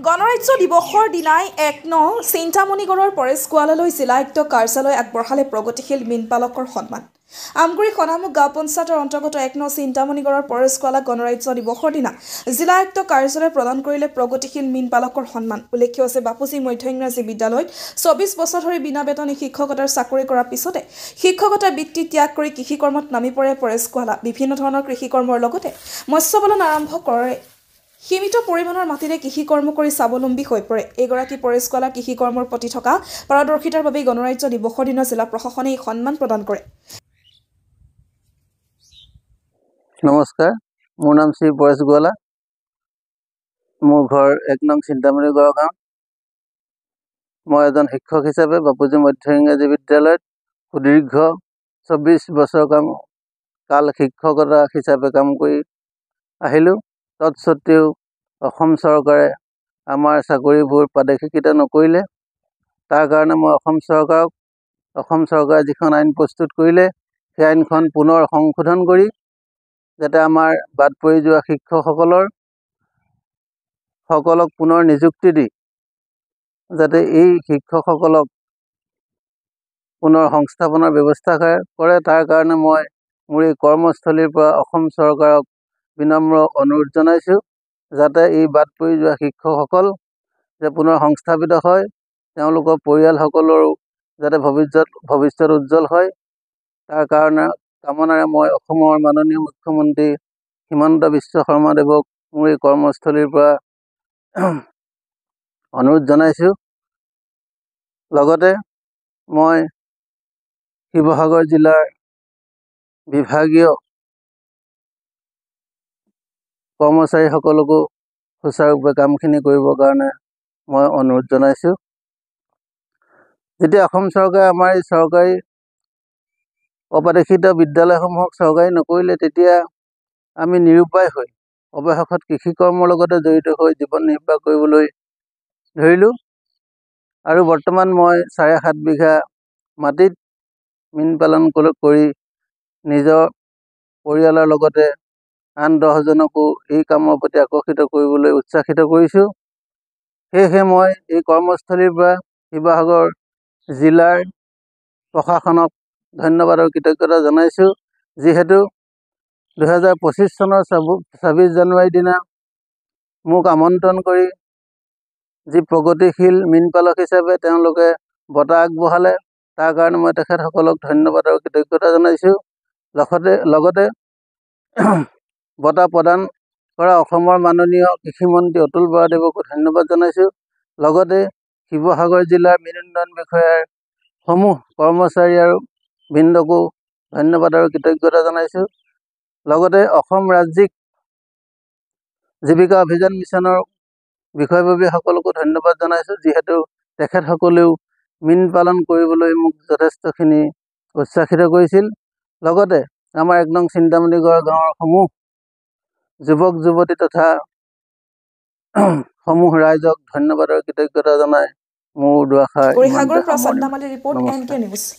গণৰাজ্য দিৱসৰ দিনাই ১ চিন্তামণিগড়ৰ পৰেশ গোৱালালৈ জিলা আয়ুক্ত কাৰ্যালয় আগবঢ়ালে প্ৰগতিশীল মীনপালকৰ সন্মান। আমগুৰি খনামুখ গাঁও পঞ্চায়তৰ অন্তৰ্গত ১ চিন্তামণিগড়ৰ পৰেশ গোৱালাক গণৰাজ্য দিৱসৰ দিনা জিলা আয়ুক্ত কাৰ্যালয়ে প্ৰদান কৰিলে প্ৰগতিশীল মীনপালকৰ সন্মান। উল্লেখ্য আছে বাপুজী মধ্য ইংৰাজী বিদ্যালয়ত ২৪ বছৰ ধৰি বিনা বেতনী শিক্ষকতাৰ চাকৰি কৰাৰ পিছতে শিক্ষকতা বৃত্তি ত্যাগ কৰি কৃষি কৰ্মত নামি পৰে পৰেশ গোৱালা। বিভিন্ন ধৰণৰ কৃষি কৰ্মৰ লগতে মৎস্য পালন আৰম্ভ কৰে। সীমিত পৰিমাণৰ মাটিৰে কৃষি কৰ্ম কৰি স্বাৱলম্বী হৈ পৰে। এইগৰাকী পৰেশ গোৱালাৰ কৃষি কৰ্মৰ প্ৰতি থকা পাৰদৰ্শিতাৰ বাবে গণৰাজ্য দিৱসৰ দিনা জিলা প্ৰশাসনে এই সন্মান প্ৰদান কৰে। নমস্কাৰ, মোৰ নাম শ্ৰী পৰেশ গোৱালা। মোৰ ঘৰ ১ চিন্তামণিগড় গাঁও। মই এজন শিক্ষক হিচাপে বাপুজী মধ্য ইংৰাজী বিদ্যালয়ত সুদীৰ্ঘ ২৪ বছৰ কাল শিক্ষকতা হিচাপে কাম কৰি আহিলোঁ। তৎসত্ত্বেও অসম চৰকাৰে আমাৰ চাকৰিবোৰ প্ৰাদেশিকতা নকৰিলে। তাৰ কাৰণে মই অসম চৰকাৰে যিখন আইন প্ৰস্তুত কৰিলে, সেই আইনখন পুনৰ সংশোধন কৰি যাতে আমাৰ বাদ পৰি যোৱা শিক্ষকসকলক পুনৰ নিযুক্তি দি যাতে এই শিক্ষকসকলক পুনৰ সংস্থাপনৰ ব্যৱস্থা কৰে, তাৰ কাৰণে মই মোৰ এই কৰ্মস্থলীৰ পৰা অসম চৰকাৰক বিনম্ৰ অনুৰোধ জনাইছোঁ যাতে এই বাদ পৰি যোৱা শিক্ষকসকল যে পুনৰ সংস্থাপিত হয়, তেওঁলোকৰ পৰিয়ালসকলৰো যাতে ভৱিষ্যত উজ্জ্বল হয়, তাৰ কাৰণে কামনাৰে মই অসমৰ মাননীয় মুখ্যমন্ত্ৰী হিমন্ত বিশ্ব শৰ্মাদেৱক মোৰ এই কৰ্মস্থলীৰ পৰা অনুৰোধ জনাইছোঁ। লগতে মই শিৱসাগৰ জিলাৰ বিভাগীয় কৰ্মচাৰীসকলকো সুচাৰুৰূপে কামখিনি কৰিবৰ কাৰণে মই অনুৰোধ জনাইছোঁ। যেতিয়া অসম চৰকাৰে আমাৰ এই চৰকাৰী অপ্ৰাদেশিত বিদ্যালয়সমূহক চৰকাৰী নকৰিলে, তেতিয়া আমি নিৰুপায় হৈ অৱশেষত কৃষি কৰ্মৰ লগতে জড়িত হৈ জীৱন নিৰ্বাহ কৰিবলৈ ধৰিলোঁ। আৰু বৰ্তমান মই ৭.৫ বিঘা মাটিত মীন পালন কৰি নিজৰ পৰিয়ালৰ লগতে আন ১০জনকো এই কামৰ প্ৰতি আকৰ্ষিত কৰিবলৈ উৎসাহিত কৰিছোঁ। সেয়েহে মই এই কৰ্মস্থলীৰ পৰা শিৱসাগৰ জিলাৰ প্ৰশাসনক ধন্যবাদ আৰু কৃতজ্ঞতা জনাইছোঁ, যিহেতু ২০২৫ চনৰ ২৬ জানুৱাৰীৰ দিনা মোক আমন্ত্ৰণ কৰি যি প্ৰগতিশীল মীনপালক হিচাপে তেওঁলোকে বঁটা আগবঢ়ালে, তাৰ কাৰণে মই তেখেতসকলক ধন্যবাদ আৰু কৃতজ্ঞতা জনাইছোঁ। লগতে বঁটা প্ৰদান কৰা অসমৰ মাননীয় কৃষিমন্ত্ৰী অতুল বৰাদেৱকো ধন্যবাদ জনাইছোঁ। লগতে শিৱসাগৰ জিলাৰ মীন উন্নয়ন বিষয়াৰ সমূহ কৰ্মচাৰী আৰু বৃন্দকো ধন্যবাদ আৰু কৃতজ্ঞতা জনাইছোঁ। লগতে অসম ৰাজ্যিক জীৱিকা অভিযান মিছনৰ বিষয়ববীয়াসকলকো ধন্যবাদ জনাইছোঁ, যিহেতু তেখেতসকলেও মীন পালন কৰিবলৈ মোক যথেষ্টখিনি উৎসাহিত কৰিছিল। লগতে আমাৰ ১ চিন্তামণিগড় গাঁৱৰ সমূহ যুৱক যুৱতী তথা সমূহ ৰাইজক ধন্যবাদ আৰু কৃতজ্ঞতা জনাই মোৰ দুআষাৰ সামৰণি মাৰিলোঁ।